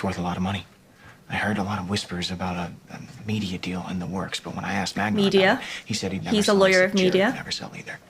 It's worth a lot of money. I heard a lot of whispers about a media deal in the works, but when I asked Magnar about it, he said he'd never He's sell. a lawyer I of said Jared media. would never sell either.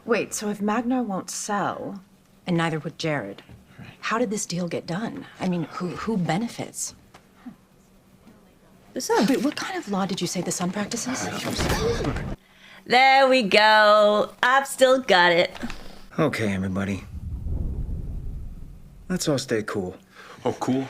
Wait, so if Magnar won't sell, and neither would Jared, how did this deal get done? I mean, who benefits? The sun. Wait, what kind of law did you say the son practices? There we go. I've still got it. Okay, everybody. Let's all stay cool. Oh, cool?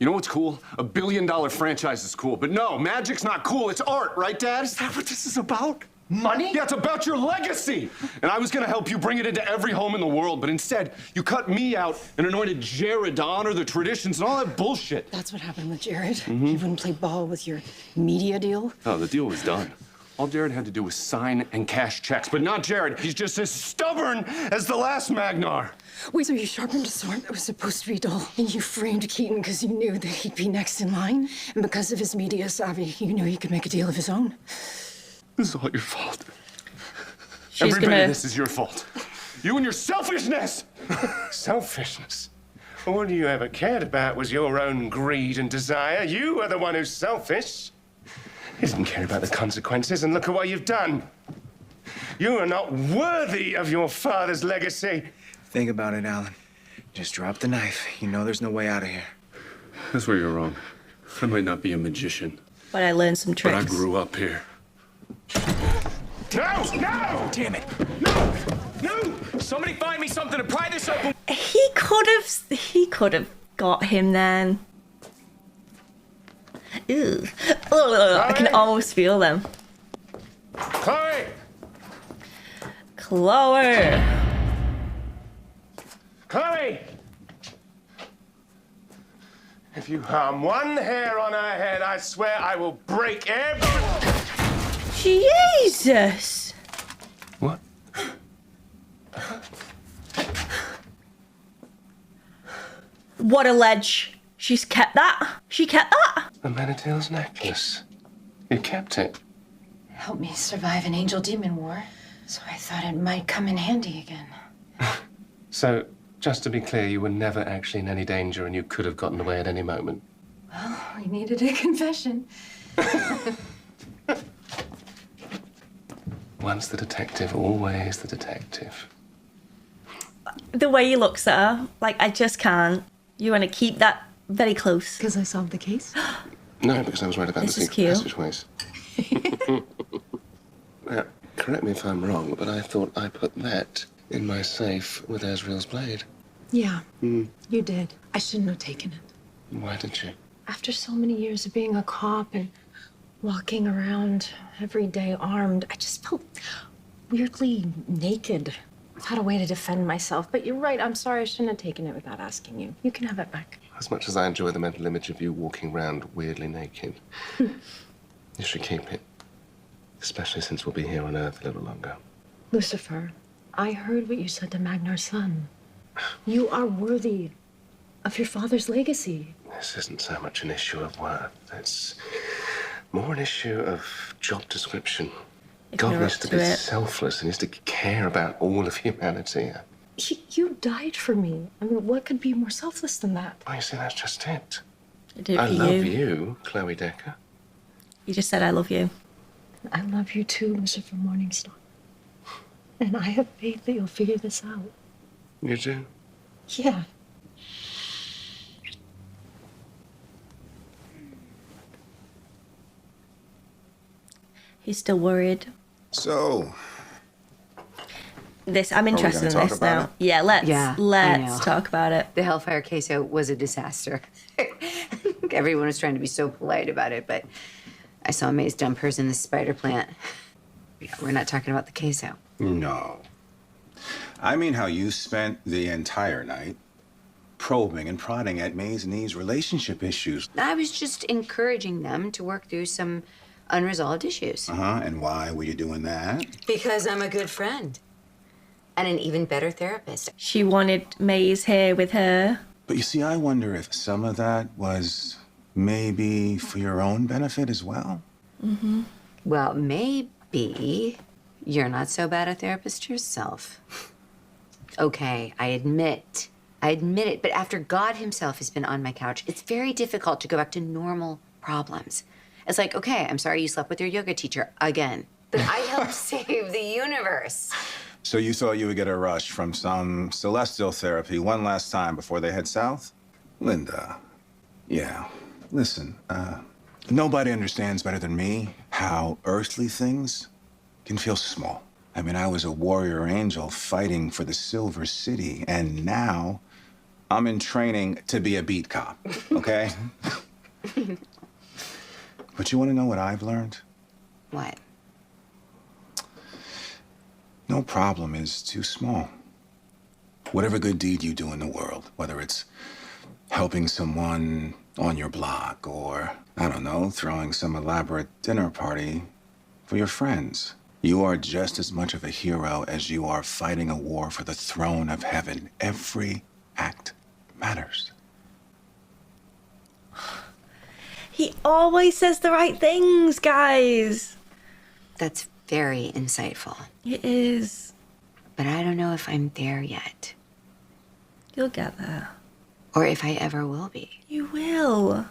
You know what's cool? $1 billion franchise is cool, but no, magic's not cool. It's art, right, Dad? Is that what this is about? Money? Yeah, it's about your legacy. And I was gonna help you bring it into every home in the world, but instead, you cut me out and anointed Jared to honor the traditions and all that bullshit. That's what happened with Jared. He wouldn't play ball with your media deal. Oh, the deal was done. All Jared had to do was sign and cash checks, but not Jared. He's just as stubborn as the last Magnar. Wait, so you sharpened a sword that was supposed to be dull, and you framed Keaton because you knew that he'd be next in line? And because of his media savvy, you knew he could make a deal of his own? This is all your fault. She's Everybody, this is your fault. You and your selfishness! Selfishness? All you ever cared about was your own greed and desire. You were the one who's selfish. You didn't care about the consequences, and look at what you've done. You are not worthy of your father's legacy. Think about it, Alan. Just drop the knife. You know there's no way out of here. That's where you're wrong. I might not be a magician, But I learned some tricks. but I grew up here. No! No! Damn it! No! No! Somebody find me something to pry this open. He could have got him then. Ew. Ugh, I can almost feel them. Chloe! Chloe. Chloe! If you harm one hair on her head, I swear I will break every... Jesus. What? What a ledge. She's kept that. She kept that. The Manatel's necklace. You kept it. Helped me survive an angel demon war, so I thought it might come in handy again. So, just to be clear, you were never actually in any danger and you could have gotten away at any moment. Well, we needed a confession. Once the detective, always the detective. The way he looks at her, like, I just can't. You want to keep that very close. Because I solved the case? No, because I was right about This the is secret cute. passageways. Now, correct me if I'm wrong, but I thought I put that in my safe with Azrael's blade. Yeah, you did. I shouldn't have taken it. Why did you? After so many years of being a cop and walking around every day armed, I just felt weirdly naked. Without a way to defend myself. But you're right, I'm sorry, I shouldn't have taken it without asking you. You can have it back. As much as I enjoy the mental image of you walking around weirdly naked, you should keep it. Especially since we'll be here on Earth a little longer. Lucifer, I heard what you said to Magnar's son. You are worthy of your father's legacy. This isn't so much an issue of worth. It's more an issue of job description. If God you're needs up to to be it. selfless. He needs to care about all of humanity. You died for me. I mean, what could be more selfless than that? Oh, you see, that's just it. I do it I for love you. you, Chloe Decker. You just said I love you. I love you too, Lucifer Morningstar. And I have faith that you'll figure this out. You do? Yeah. He's still worried. So, I'm interested in talk this about now. it? Yeah, let's Yeah, I know. talk about it. The Hellfire queso was a disaster. Everyone was trying to be so polite about it, but I saw May's dump hers in the spider plant. Yeah, we're not talking about the queso. no. I mean how you spent the entire night probing and prodding at May's and Eve's relationship issues. I was just encouraging them to work through some unresolved issues. And why were you doing that? Because I'm a good friend and an even better therapist. She wanted May's hair with her. But you see, I wonder if some of that was maybe for your own benefit as well. Well, maybe you're not so bad a therapist yourself. Okay, I admit I admit it, but after God himself has been on my couch, it's very difficult to go back to normal problems. It's like, okay, I'm sorry you slept with your yoga teacher again, but I helped save the universe. So you thought you would get a rush from some celestial therapy one last time before they head south? Linda, yeah, listen, nobody understands better than me how earthly things can feel small. I mean, I was a warrior angel fighting for the Silver City, and now I'm in training to be a beat cop, okay? But you want to know what I've learned? What? No problem is too small. Whatever good deed you do in the world, whether it's helping someone on your block or, I don't know, throwing some elaborate dinner party for your friends, you are just as much of a hero as you are fighting a war for the throne of heaven. Every act matters. He always says the right things, guys. That's very insightful. It is. But I don't know if I'm there yet. You'll get there. Or if I ever will be. You will.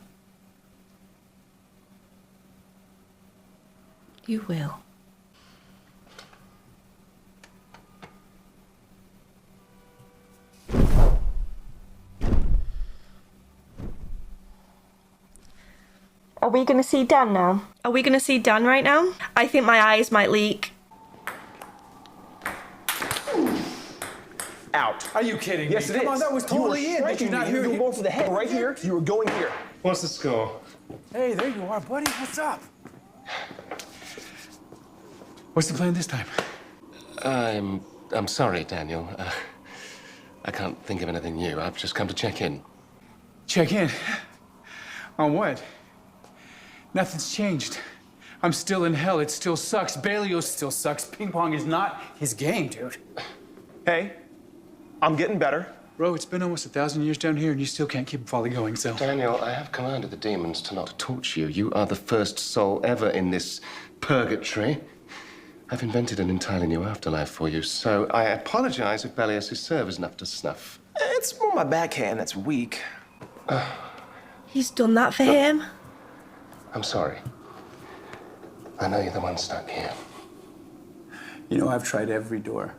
You will. Are we gonna see Dan now? Are we gonna see Dan right now? I think my eyes might leak. Out. Are you kidding Yes, me? it Come is. on, that was totally in. Did you not hear You were him? going for the head right here. You were going here. What's the score? Hey, there you are, buddy. What's up? What's the plan this time? I'm sorry, Daniel. I can't think of anything new. I've just come to check in. Check in. On what? Nothing's changed. I'm still in hell. It still sucks. Ballios still sucks. Ping pong is not his game, dude. Hey, I'm getting better. Bro, it's been almost 1,000 years down here and you still can't keep Folly going, so. Daniel, I have commanded the demons to not torture you. You are the first soul ever in this purgatory. I've invented an entirely new afterlife for you, so I apologize if Ballios' serve isn't up to snuff. It's more my backhand that's weak. He's done that for him. I'm sorry. I know you're the one stuck here. You know, I've tried every door.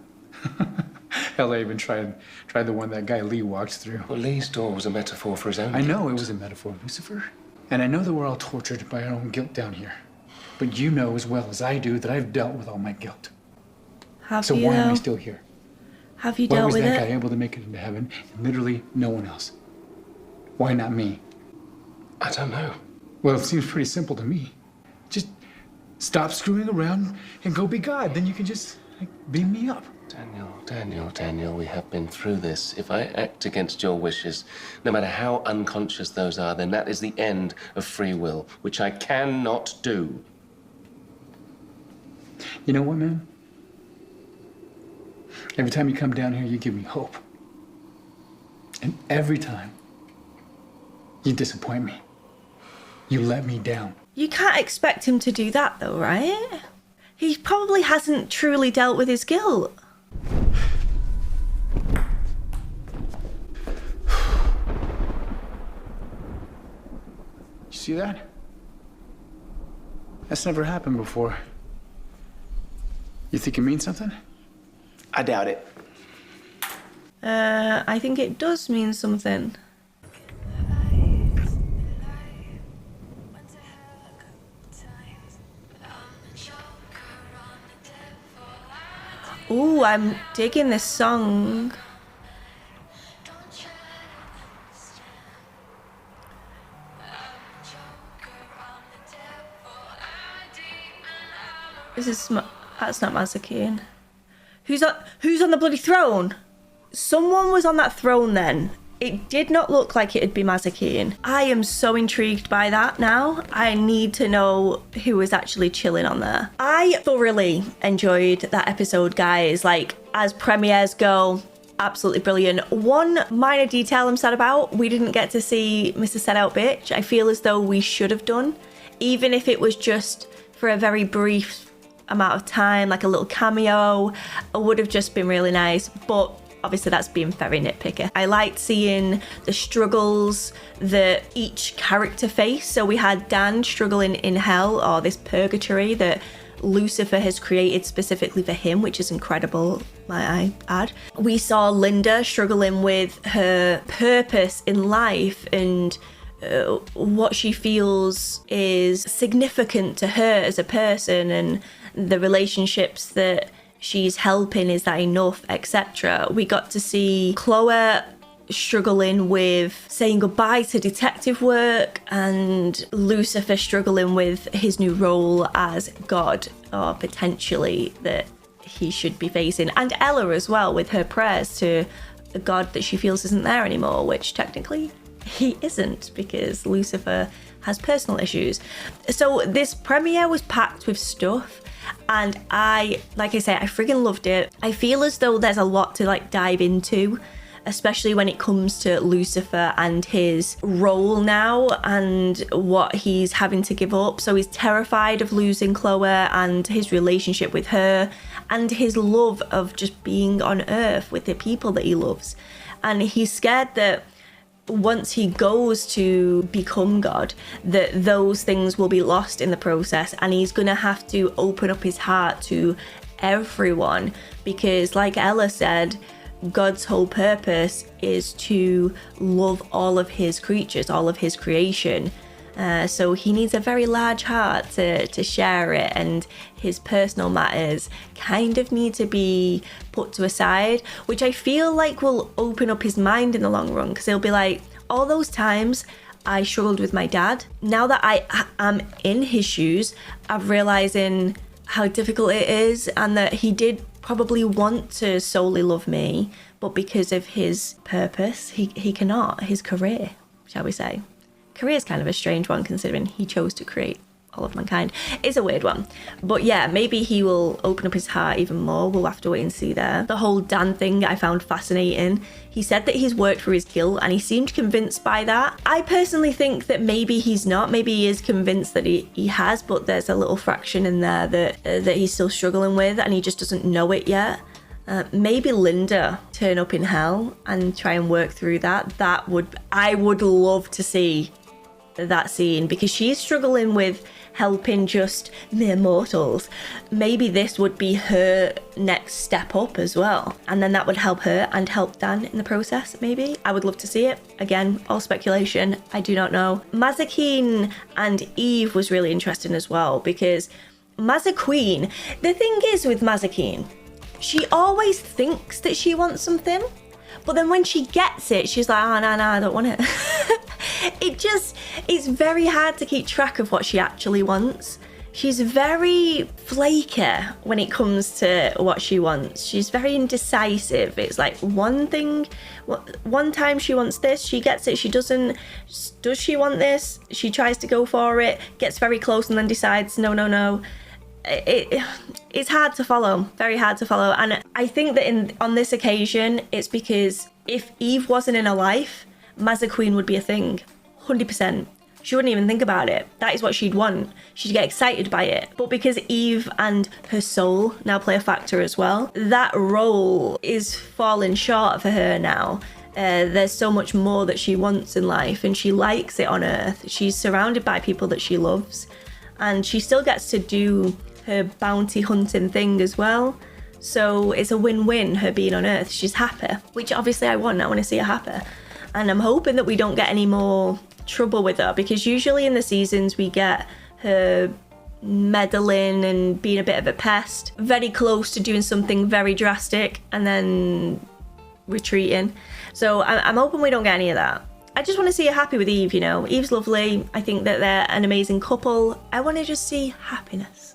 Hell, I even tried the one that guy Lee walked through. Well, Lee's door was a metaphor for his own I know guilt. it was a metaphor, Lucifer. And I know that we're all tortured by our own guilt down here. But you know as well as I do that I've dealt with all my guilt. Have So you why am I though? still here? Have you Why dealt was with that guy it? able to make it into heaven and literally no one else? Why not me? I don't know. Well, it seems pretty simple to me. Just stop screwing around and go be God. Then you can just beam me up. Daniel, we have been through this. If I act against your wishes, no matter how unconscious those are, then that is the end of free will, which I cannot do. You know what, man? Every time you come down here, you give me hope. And every time, you disappoint me. You let me down. You can't expect him to do that though, right? He probably hasn't truly dealt with his guilt. You see that? That's never happened before. You think it means something? I doubt it. I think it does mean something. Ooh, I'm digging this song. This is that's not Mazakine. Who's on the bloody throne? Someone was on that throne then. It did not look like it'd be Mazakine. I am so intrigued by that now. I need to know who was actually chilling on there. I thoroughly enjoyed that episode, guys. Like, as premieres go, absolutely brilliant. One minor detail I'm sad about, we didn't get to see Mr. Set Out Bitch. I feel as though we should have done, even if it was just for a very brief amount of time, like a little cameo. It would have just been really nice. But obviously that's being very nitpicky. I liked seeing the struggles that each character faced. So we had Dan struggling in hell, or this purgatory that Lucifer has created specifically for him, which is incredible, might I add. We saw Linda struggling with her purpose in life and what she feels is significant to her as a person, and the relationships that she's helping, is that enough, etc. We got to see Chloe struggling with saying goodbye to detective work, and Lucifer struggling with his new role as God, or potentially that he should be facing, and Ella as well with her prayers to the God that she feels isn't there anymore, which technically he isn't, because Lucifer has personal issues. So this premiere was packed with stuff, and like I say, I friggin' loved it. I feel as though there's a lot to like dive into, especially when it comes to Lucifer and his role now and what he's having to give up. So he's terrified of losing Chloe and his relationship with her, and his love of just being on Earth with the people that he loves. And he's scared that once he goes to become God, that those things will be lost in the process, and he's gonna have to open up his heart to everyone, because like Ella said, God's whole purpose is to love all of his creatures, all of his creation. So he needs a very large heart to share it, and his personal matters kind of need to be put to a side, which I feel like will open up his mind in the long run, because he'll be like, all those times I struggled with my dad, now that I am in his shoes, I'm realizing how difficult it is, and that he did probably want to solely love me, but because of his purpose, he cannot, his career, shall we say. Career is kind of a strange one, considering he chose to create all of mankind. It's a weird one. But yeah, maybe he will open up his heart even more. We'll have to wait and see there. The whole Dan thing I found fascinating. He said that he's worked for his guilt, and he seemed convinced by that. I personally think that maybe he's not. Maybe he is convinced that he has, but there's a little fraction in there that he's still struggling with, and he just doesn't know it yet. Maybe Linda turn up in hell and try and work through that. I would love to see that scene, because she's struggling with helping just mere mortals. Maybe this would be her next step up as well, and then that would help her and help Dan in the process. Maybe I would love to see it. Again, all speculation, I do not know. Mazikeen and Eve was really interesting as well, because Mazikeen, the thing is with Mazikeen, she always thinks that she wants something, but then when she gets it, she's like, oh, no, I don't want it. It's very hard to keep track of what she actually wants. She's very flaky when it comes to what she wants. She's very indecisive. It's like one time she wants this, she gets it, she doesn't. Does she want this? She tries to go for it, gets very close, and then decides, no. It's hard to follow, very hard to follow. And I think that on this occasion, it's because if Eve wasn't in her life, Mazikeen would be a thing, 100%. She wouldn't even think about it. That is what she'd want. She'd get excited by it. But because Eve and her soul now play a factor as well, that role is falling short for her now. There's so much more that she wants in life, and she likes it on Earth. She's surrounded by people that she loves, and she still gets to do her bounty hunting thing as well. So it's a win-win, her being on Earth. She's happy, which obviously I want to see her happy. And I'm hoping that we don't get any more trouble with her, because usually in the seasons we get her meddling and being a bit of a pest, very close to doing something very drastic and then retreating. So I'm hoping we don't get any of that. I just want to see her happy with Eve, you know. Eve's lovely. I think that they're an amazing couple. I want to just see happiness.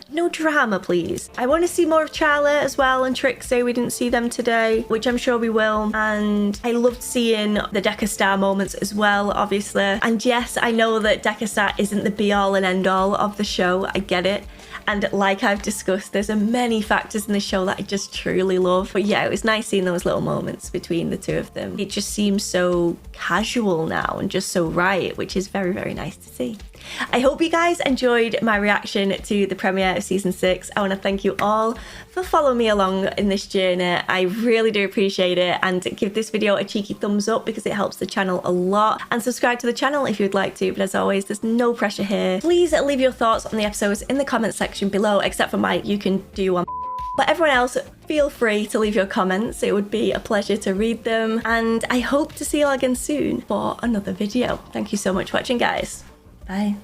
No drama, please. I want to see more of Charlotte as well, and Trixie. We didn't see them today, which I'm sure we will. And I loved seeing the Decker Star moments as well, obviously. And yes, I know that Decker Star isn't the be-all and end-all of the show. I get it. And like I've discussed, there's many factors in the show that I just truly love. But yeah, it was nice seeing those little moments between the two of them. It just seems so casual now and just so right, which is very, very nice to see. I hope you guys enjoyed my reaction to the premiere of season 6. I want to thank you all for following me along in this journey. I really do appreciate it, and give this video a cheeky thumbs up because it helps the channel a lot, and subscribe to the channel if you'd like to. But as always, there's no pressure here. Please leave your thoughts on the episodes in the comment section below, except for Mike, you can do one. But everyone else, feel free to leave your comments. It would be a pleasure to read them, and I hope to see you all again soon for another video. Thank you so much for watching, guys. Bye.